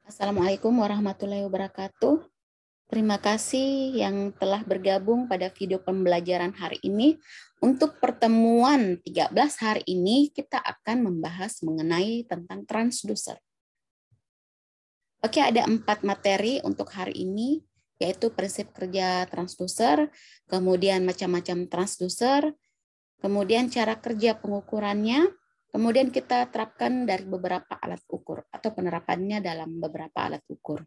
Assalamualaikum warahmatullahi wabarakatuh. Terima kasih yang telah bergabung pada video pembelajaran hari ini. Untuk pertemuan 13 hari ini, kita akan membahas mengenai tentang transducer. Oke, ada 4 materi untuk hari ini, yaitu prinsip kerja transducer, kemudian macam-macam transducer, kemudian cara kerja pengukurannya, kemudian kita terapkan dari beberapa alat ukur atau penerapannya dalam beberapa alat ukur.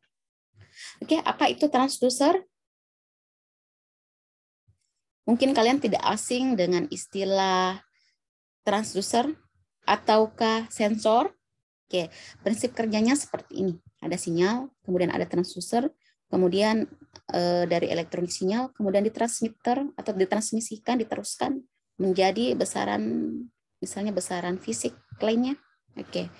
Oke, apa itu transducer? Mungkin kalian tidak asing dengan istilah transducer ataukah sensor. Oke, prinsip kerjanya seperti ini. Ada sinyal, kemudian ada transducer, kemudian dari elektronik sinyal, kemudian ditransmitter atau ditransmisikan, diteruskan menjadi besaran, misalnya besaran fisik lainnya. Oke.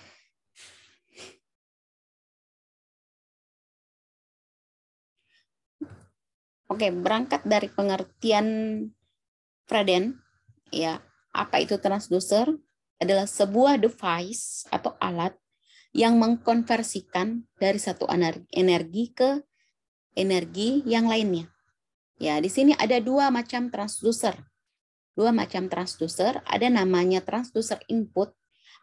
Oke, berangkat dari pengertian Freden, ya, apa itu transducer? Adalah sebuah device atau alat yang mengkonversikan dari satu energi ke energi yang lainnya. Ya, di sini ada dua macam transducer. Dua macam transducer, ada namanya transducer input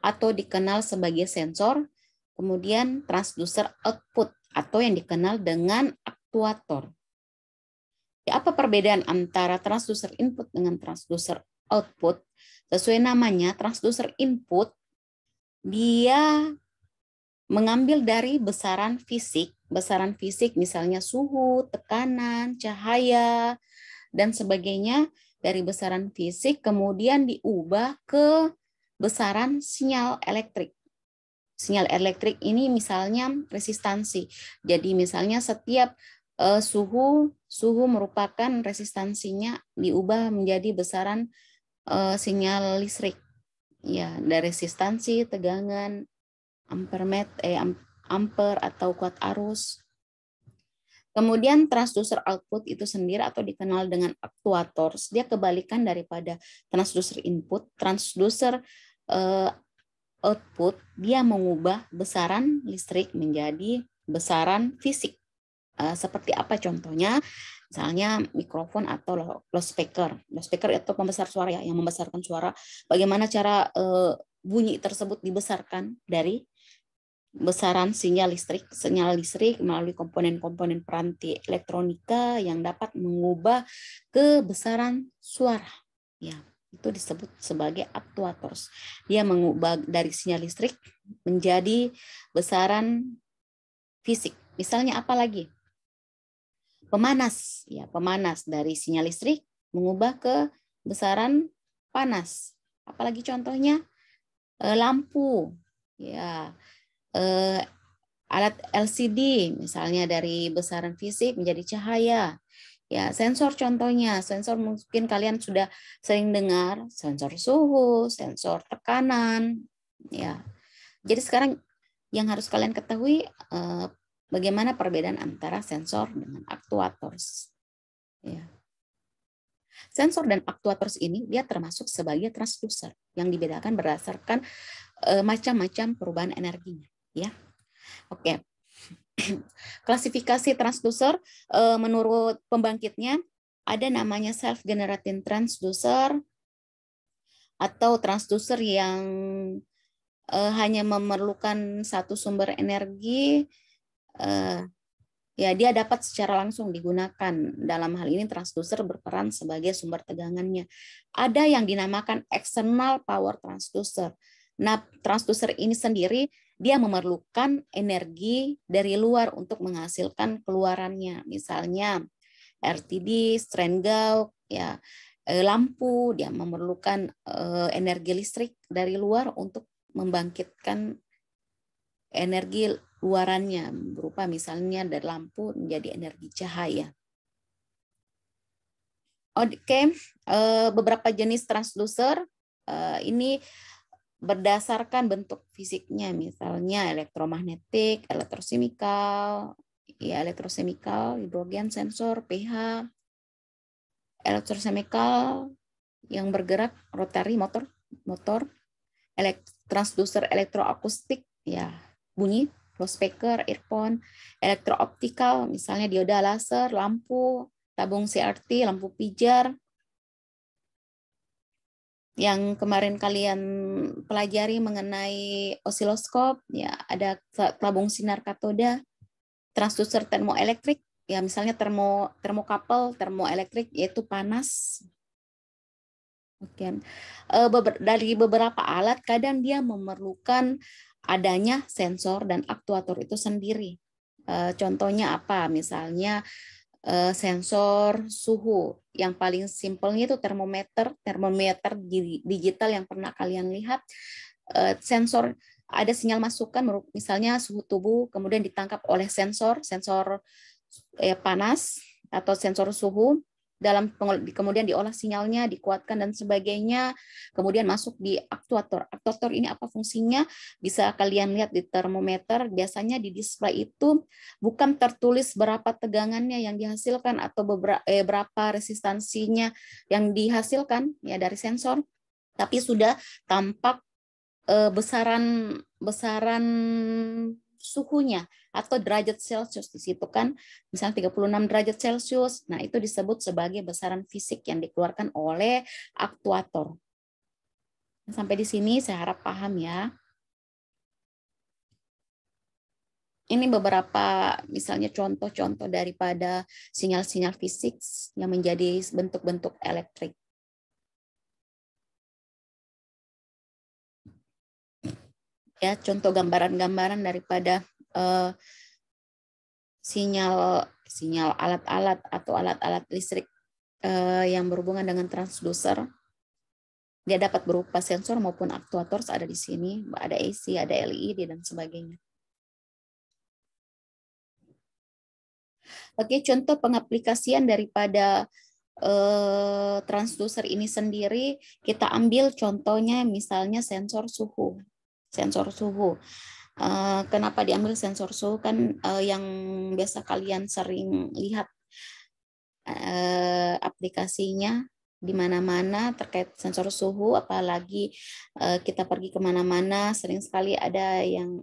atau dikenal sebagai sensor, kemudian transducer output atau yang dikenal dengan aktuator. Ya, apa perbedaan antara transducer input dengan transducer output? Sesuai namanya, transducer input dia mengambil dari besaran fisik misalnya suhu, tekanan, cahaya, dan sebagainya dari besaran fisik kemudian diubah ke besaran sinyal elektrik. Sinyal elektrik ini misalnya resistansi. Jadi misalnya setiap suhu merupakan resistansinya diubah menjadi besaran sinyal listrik. Ya, dari resistansi, tegangan, ampere atau kuat arus. Kemudian transducer output itu sendiri atau dikenal dengan aktuator, dia kebalikan daripada transducer input. Transducer output dia mengubah besaran listrik menjadi besaran fisik. Seperti apa contohnya? Misalnya mikrofon atau loudspeaker. Loudspeaker itu pembesar suara ya, yang membesarkan suara. Bagaimana cara bunyi tersebut dibesarkan dari besaran sinyal listrik melalui komponen-komponen peranti elektronika yang dapat mengubah ke besaran suara. Ya, itu disebut sebagai aktuators. Dia mengubah dari sinyal listrik menjadi besaran fisik. Misalnya apa lagi? Pemanas, ya, pemanas dari sinyal listrik mengubah ke besaran panas. Apalagi contohnya lampu, ya, alat LCD misalnya dari besaran fisik menjadi cahaya. Ya, sensor contohnya, sensor mungkin kalian sudah sering dengar, sensor suhu, sensor tekanan, ya. Jadi sekarang yang harus kalian ketahui bagaimana perbedaan antara sensor dengan aktuators. Ya. Sensor dan aktuators ini dia termasuk sebagai transducer yang dibedakan berdasarkan macam-macam perubahan energinya. Ya, oke. Klasifikasi transducer menurut pembangkitnya ada namanya self-generating transducer atau transducer yang hanya memerlukan satu sumber energi. Ya, dia dapat secara langsung digunakan. Dalam hal ini transducer berperan sebagai sumber tegangannya. Ada yang dinamakan external power transducer. Nah, transducer ini sendiri dia memerlukan energi dari luar untuk menghasilkan keluarannya. Misalnya RTD, strain gauge, ya, lampu, dia memerlukan energi listrik dari luar untuk membangkitkan energi luarannya berupa misalnya dari lampu menjadi energi cahaya. Oke, beberapa jenis transducer ini berdasarkan bentuk fisiknya, misalnya elektromagnetik, elektrochemical, ya, elektrochemical, hidrogen sensor, pH, elektrochemical yang bergerak, rotary motor, transducer elektroakustik, ya, bunyi, loudspeaker, earphone, elektro-optikal, misalnya dioda laser, lampu, tabung CRT, lampu pijar. Yang kemarin kalian pelajari mengenai osiloskop, ya ada tabung sinar katoda, transducer termoelektrik, ya misalnya termokapel, termoelektrik yaitu panas. Oke. Dari beberapa alat kadang dia memerlukan adanya sensor dan aktuator itu sendiri. Contohnya apa? Misalnya sensor suhu. Yang paling simpelnya itu termometer digital yang pernah kalian lihat. Sensor ada sinyal masukan, misalnya suhu tubuh, kemudian ditangkap oleh sensor panas atau sensor suhu, kemudian diolah sinyalnya, dikuatkan dan sebagainya, kemudian masuk di aktuator. Aktuator ini apa fungsinya? Bisa kalian lihat di termometer, biasanya di display itu bukan tertulis berapa tegangannya yang dihasilkan atau berapa resistansinya yang dihasilkan ya dari sensor, tapi sudah tampak besaran suhunya atau derajat Celcius di situ kan, misalnya 36 derajat Celcius. Nah, itu disebut sebagai besaran fisik yang dikeluarkan oleh aktuator. Sampai di sini saya harap paham ya. Ini beberapa misalnya contoh-contoh daripada sinyal-sinyal fisik yang menjadi bentuk-bentuk elektrik. Ya, contoh gambaran-gambaran daripada sinyal alat-alat atau alat-alat listrik yang berhubungan dengan transducer. Dia dapat berupa sensor maupun aktuator ada di sini, ada AC, ada LED dan sebagainya. Oke, contoh pengaplikasian daripada transducer ini sendiri, kita ambil contohnya misalnya sensor suhu. Sensor suhu. Kenapa diambil sensor suhu? Kan yang biasa kalian sering lihat aplikasinya di mana-mana terkait sensor suhu, apalagi kita pergi kemana-mana, sering sekali ada yang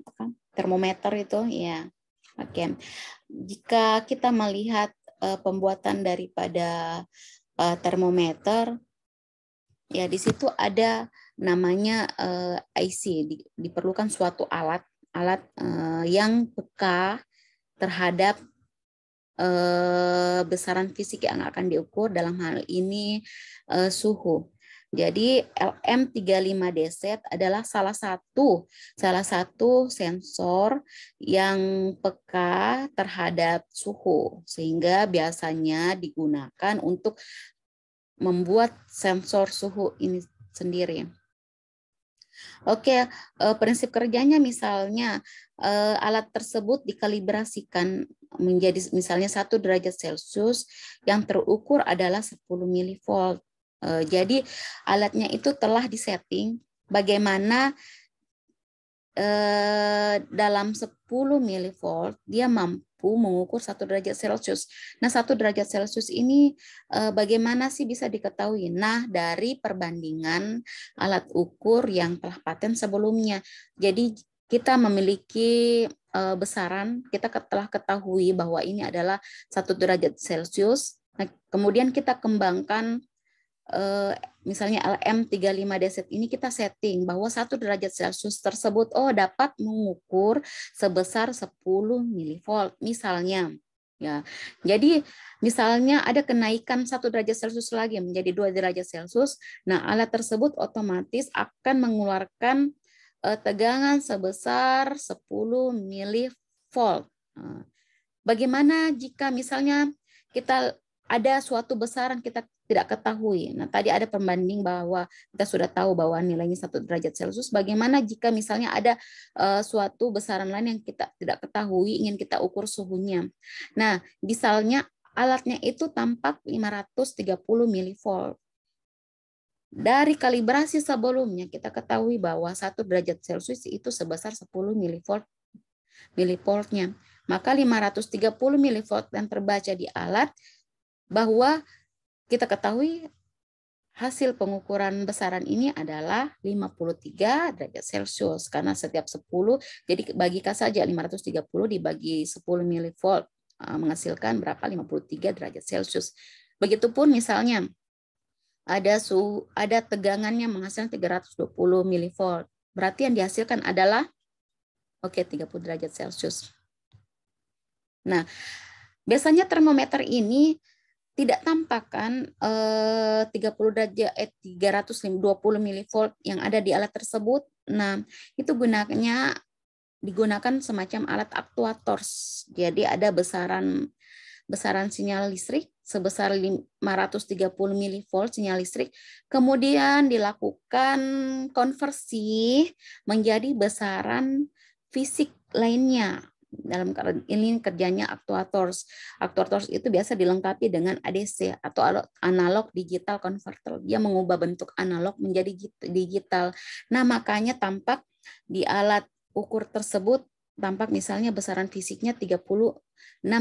termometer itu, ya. Oke, jika kita melihat pembuatan daripada termometer, ya di situ ada namanya IC, diperlukan suatu alat yang peka terhadap besaran fisik yang akan diukur, dalam hal ini suhu. Jadi LM35DZ adalah salah satu sensor yang peka terhadap suhu, sehingga biasanya digunakan untuk membuat sensor suhu ini sendiri. Oke, prinsip kerjanya misalnya alat tersebut dikalibrasikan menjadi misalnya 1 derajat Celcius, yang terukur adalah 10 milivolt. Jadi alatnya itu telah disetting bagaimana dalam 10 milivolt dia mampu mengukur 1 derajat Celcius. Nah, 1 derajat Celcius ini bagaimana sih bisa diketahui? Nah, dari perbandingan alat ukur yang telah paten sebelumnya. Jadi kita memiliki besaran, kita telah ketahui bahwa ini adalah 1 derajat Celcius. Nah, kemudian kita kembangkan misalnya LM35DZ ini kita setting bahwa 1 derajat Celcius tersebut dapat mengukur sebesar 10 milivolt misalnya. Ya. Jadi misalnya ada kenaikan 1 derajat Celcius lagi menjadi 2 derajat Celcius. Nah, alat tersebut otomatis akan mengeluarkan tegangan sebesar 10 milivolt. Bagaimana jika misalnya kita ada suatu besaran kita tidak ketahui. Nah, tadi ada pembanding bahwa kita sudah tahu bahwa nilainya 1 derajat Celcius. Bagaimana jika misalnya ada suatu besaran lain yang kita tidak ketahui, ingin kita ukur suhunya. Nah, misalnya alatnya itu tampak 530 milivolt. Dari kalibrasi sebelumnya kita ketahui bahwa 1 derajat Celcius itu sebesar 10 milivoltnya. Maka 530 milivolt yang terbaca di alat, bahwa kita ketahui hasil pengukuran besaran ini adalah 53 derajat Celcius karena setiap 10, jadi bagikan saja 530 dibagi 10 milivolt menghasilkan berapa? 53 derajat Celcius. Begitupun misalnya ada tegangannya menghasilkan 320 milivolt. Berarti yang dihasilkan adalah 30 derajat Celcius. Nah, biasanya termometer ini tidak tampakkan 30 derajat 320 milivolt yang ada di alat tersebut. Nah, itu digunakan semacam alat aktuator. Jadi ada besaran sinyal listrik sebesar 530 milivolt sinyal listrik, kemudian dilakukan konversi menjadi besaran fisik lainnya. Dalam ini kerjanya aktuators. Aktuators itu biasa dilengkapi dengan ADC atau analog digital converter. Dia mengubah bentuk analog menjadi digital. Nah, makanya tampak di alat ukur tersebut tampak misalnya besaran fisiknya 36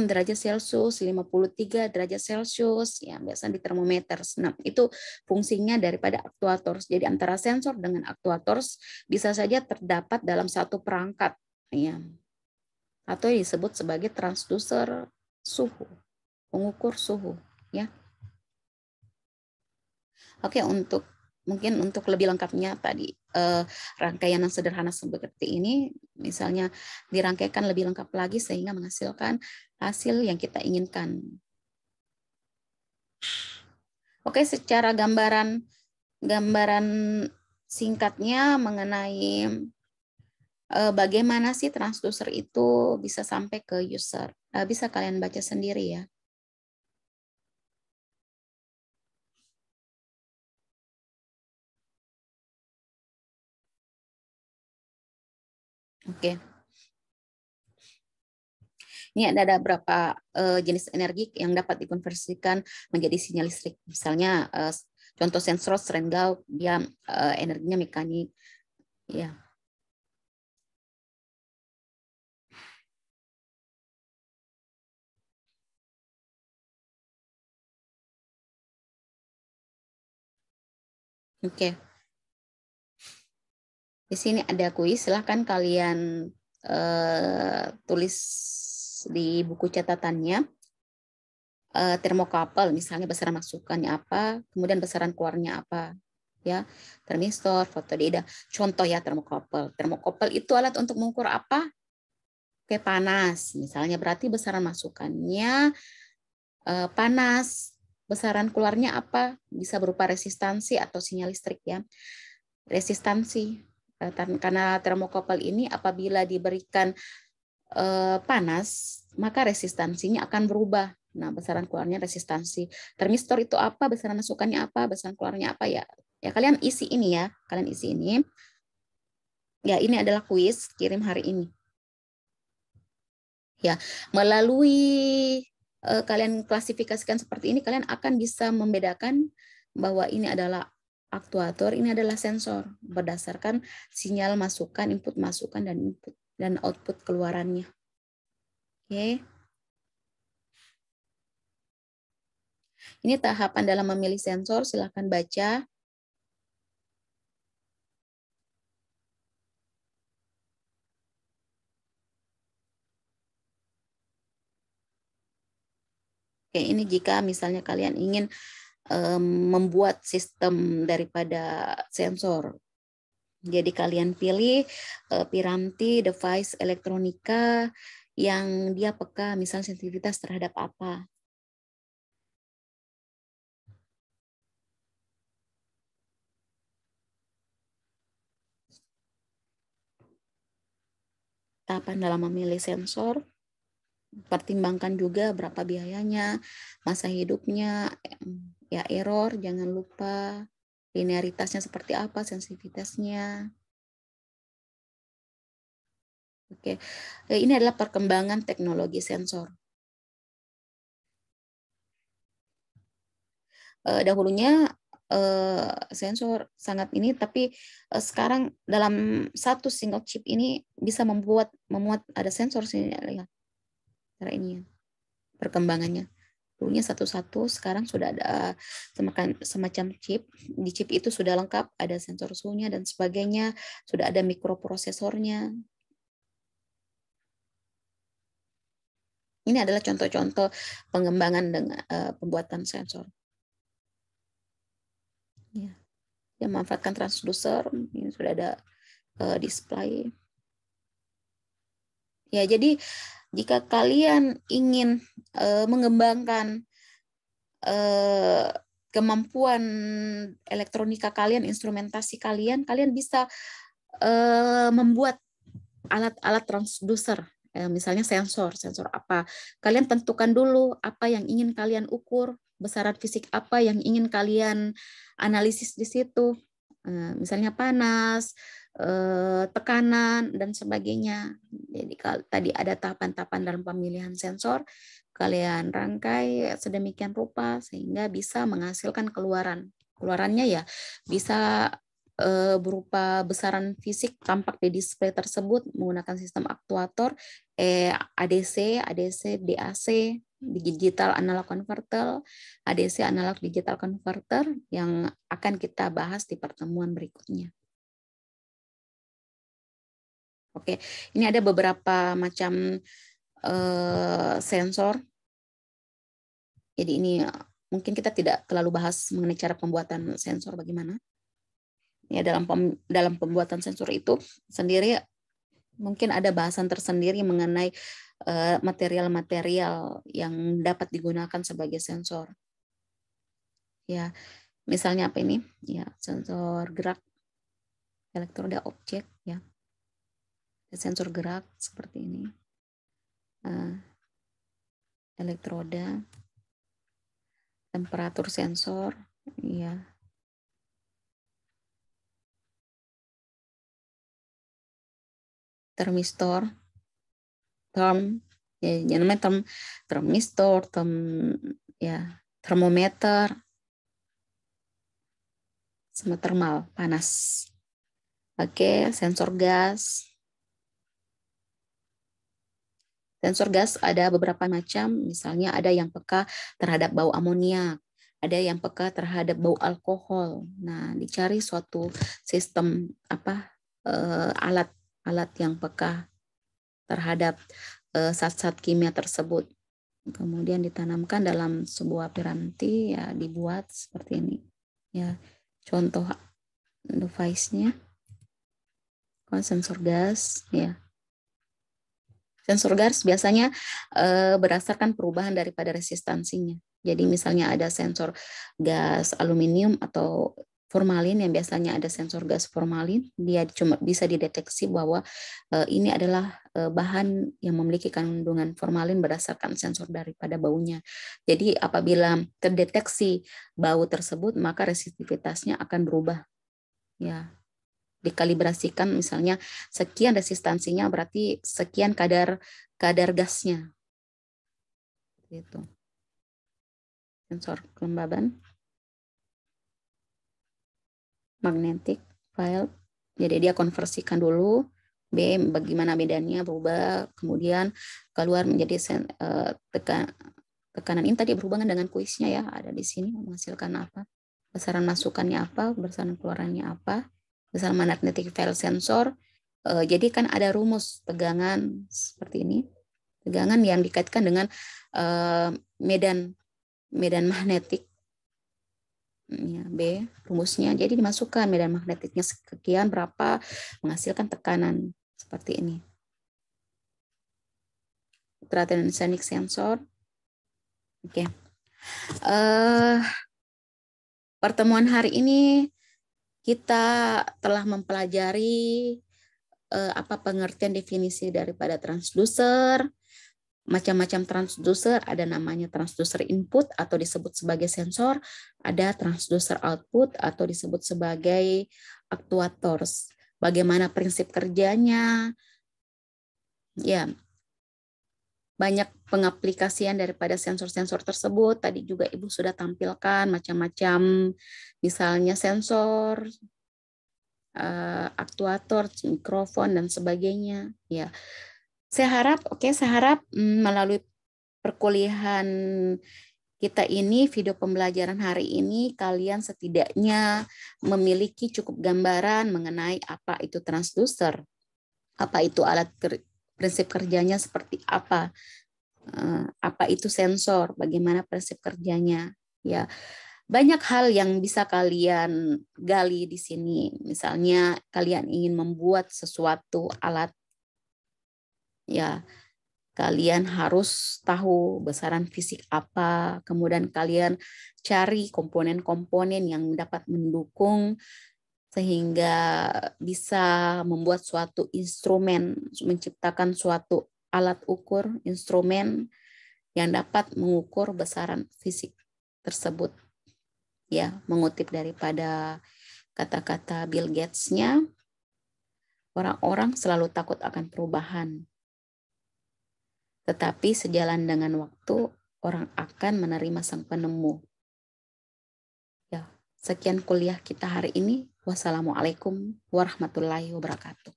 derajat Celcius, 53 derajat Celcius, ya biasa di termometer. Nah, itu fungsinya daripada aktuators. Jadi antara sensor dengan aktuators bisa saja terdapat dalam satu perangkat, ya. Atau disebut sebagai transducer suhu, pengukur suhu, ya. Oke, mungkin untuk lebih lengkapnya tadi rangkaian yang sederhana seperti ini, misalnya dirangkaikan lebih lengkap lagi sehingga menghasilkan hasil yang kita inginkan. Oke, secara gambaran singkatnya mengenai bagaimana sih transducer itu bisa sampai ke user. Bisa kalian baca sendiri ya. Oke. Ini ada beberapa jenis energi yang dapat dikonversikan menjadi sinyal listrik. Misalnya contoh sensor Rentgen, dia energinya mekanik. Ya. Oke. Di sini ada kuis, silahkan kalian tulis di buku catatannya. Termokapel, misalnya besaran masukannya apa, kemudian besaran keluarnya apa, ya. Termistor, fotodioda. Contoh ya termokapel. Termokapel itu alat untuk mengukur apa? Oke, panas. Misalnya berarti besaran masukannya panas. Besaran keluarnya apa? Bisa berupa resistansi atau sinyal listrik ya. Resistansi. Karena termokapel ini apabila diberikan panas, maka resistansinya akan berubah. Nah, besaran keluarnya resistansi. Termistor itu apa? Besaran masukannya apa? Besaran keluarnya apa ya? Ya kalian isi ini ya. Kalian isi ini. Ya, ini adalah kuis kirim hari ini. Ya, melalui kalian klasifikasikan seperti ini, kalian akan bisa membedakan bahwa ini adalah aktuator, ini adalah sensor berdasarkan sinyal masukan, input masukan dan input dan output keluarannya. Oke. Ini tahapan dalam memilih sensor, silahkan baca. Oke, ini jika misalnya kalian ingin membuat sistem daripada sensor. Jadi kalian pilih piranti, device elektronika yang dia peka, misalnya sensitivitas terhadap apa. Tahapan dalam memilih sensor, pertimbangkan juga berapa biayanya, masa hidupnya, ya error, jangan lupa linearitasnya seperti apa, sensitivitasnya. Oke, ini adalah perkembangan teknologi sensor. Dahulunya sensor sangat ini, tapi sekarang dalam satu single chip ini bisa memuat ada sensor sini, lihat cara ini ya, perkembangannya Dulunya satu-satu, sekarang sudah ada semacam chip. Di chip itu sudah lengkap, ada sensor suhunya dan sebagainya, sudah ada mikroprosesornya. Ini adalah contoh-contoh pengembangan dengan pembuatan sensor. Ya, yang memanfaatkan transducer, ini sudah ada display. Ya, jadi jika kalian ingin mengembangkan kemampuan elektronika kalian, instrumentasi kalian, kalian bisa membuat alat-alat transducer, misalnya sensor apa. Kalian tentukan dulu apa yang ingin kalian ukur, besaran fisik apa yang ingin kalian analisis di situ, misalnya panas, tekanan, dan sebagainya. Jadi tadi ada tahapan-tahapan dalam pemilihan sensor, kalian rangkai sedemikian rupa sehingga bisa menghasilkan keluaran. Keluarannya ya bisa berupa besaran fisik tampak di display tersebut menggunakan sistem aktuator ADC, DAC, digital analog converter, ADC analog digital converter yang akan kita bahas di pertemuan berikutnya. Oke, ini ada beberapa macam sensor. Jadi ini mungkin kita tidak terlalu bahas mengenai cara pembuatan sensor bagaimana. Ya, dalam pembuatan sensor itu sendiri mungkin ada bahasan tersendiri mengenai material-material yang dapat digunakan sebagai sensor. Ya, misalnya apa ini? Ya, sensor gerak, elektroda objek, ya. Sensor gerak seperti ini. Elektroda, temperatur sensor, ya. Termistor, ya namanya termistor, ya, termometer, sama termal, panas. Oke, sensor gas. Sensor gas ada beberapa macam, misalnya ada yang peka terhadap bau amoniak, ada yang peka terhadap bau alkohol. Nah, dicari suatu sistem alat yang peka terhadap zat-zat kimia tersebut. Kemudian ditanamkan dalam sebuah piranti, ya dibuat seperti ini. Ya, contoh device-nya, sensor gas, ya. Sensor gas biasanya berdasarkan perubahan daripada resistansinya. Jadi misalnya ada sensor gas aluminium atau formalin, yang biasanya ada sensor gas formalin, dia cuma bisa dideteksi bahwa ini adalah bahan yang memiliki kandungan formalin berdasarkan sensor daripada baunya. Jadi apabila terdeteksi bau tersebut, maka resistivitasnya akan berubah. Ya, dikalibrasikan, misalnya sekian resistansinya berarti sekian kadar gasnya. Gitu. Sensor kelembaban, magnetic field. Jadi dia konversikan dulu B, bagaimana medannya berubah, kemudian keluar menjadi tekanan ini tadi berhubungan dengan kuisnya, ya, ada di sini menghasilkan apa, besaran masukannya apa, besaran keluarannya apa, besaran magnetic field sensor. Jadi kan ada rumus tegangan seperti ini, tegangan yang dikaitkan dengan medan magnetik, ya, B rumusnya. Jadi dimasukkan medan magnetiknya sekian berapa, menghasilkan tekanan seperti ini. Ultrasonic sensor. Oke. Pertemuan hari ini kita telah mempelajari apa pengertian definisi daripada transducer. Macam-macam transducer, ada namanya transducer input atau disebut sebagai sensor, ada transducer output atau disebut sebagai actuators. Bagaimana prinsip kerjanya? Ya, banyak pengaplikasian daripada sensor-sensor tersebut. Tadi juga Ibu sudah tampilkan macam-macam, misalnya sensor, aktuator, mikrofon, dan sebagainya. Ya, saya harap melalui perkuliahan kita ini video pembelajaran hari ini kalian setidaknya memiliki cukup gambaran mengenai apa itu transducer, apa itu prinsip kerjanya seperti apa itu sensor, bagaimana prinsip kerjanya. Ya, banyak hal yang bisa kalian gali di sini. Misalnya kalian ingin membuat sesuatu alat, ya kalian harus tahu besaran fisik apa, kemudian kalian cari komponen-komponen yang dapat mendukung sehingga bisa membuat suatu instrumen, menciptakan suatu alat ukur, instrumen yang dapat mengukur besaran fisik tersebut. Ya, mengutip daripada kata-kata Bill Gates-nya, orang-orang selalu takut akan perubahan. Tetapi sejalan dengan waktu, orang akan menerima sang penemu. Ya, sekian kuliah kita hari ini. Wassalamualaikum warahmatullahi wabarakatuh.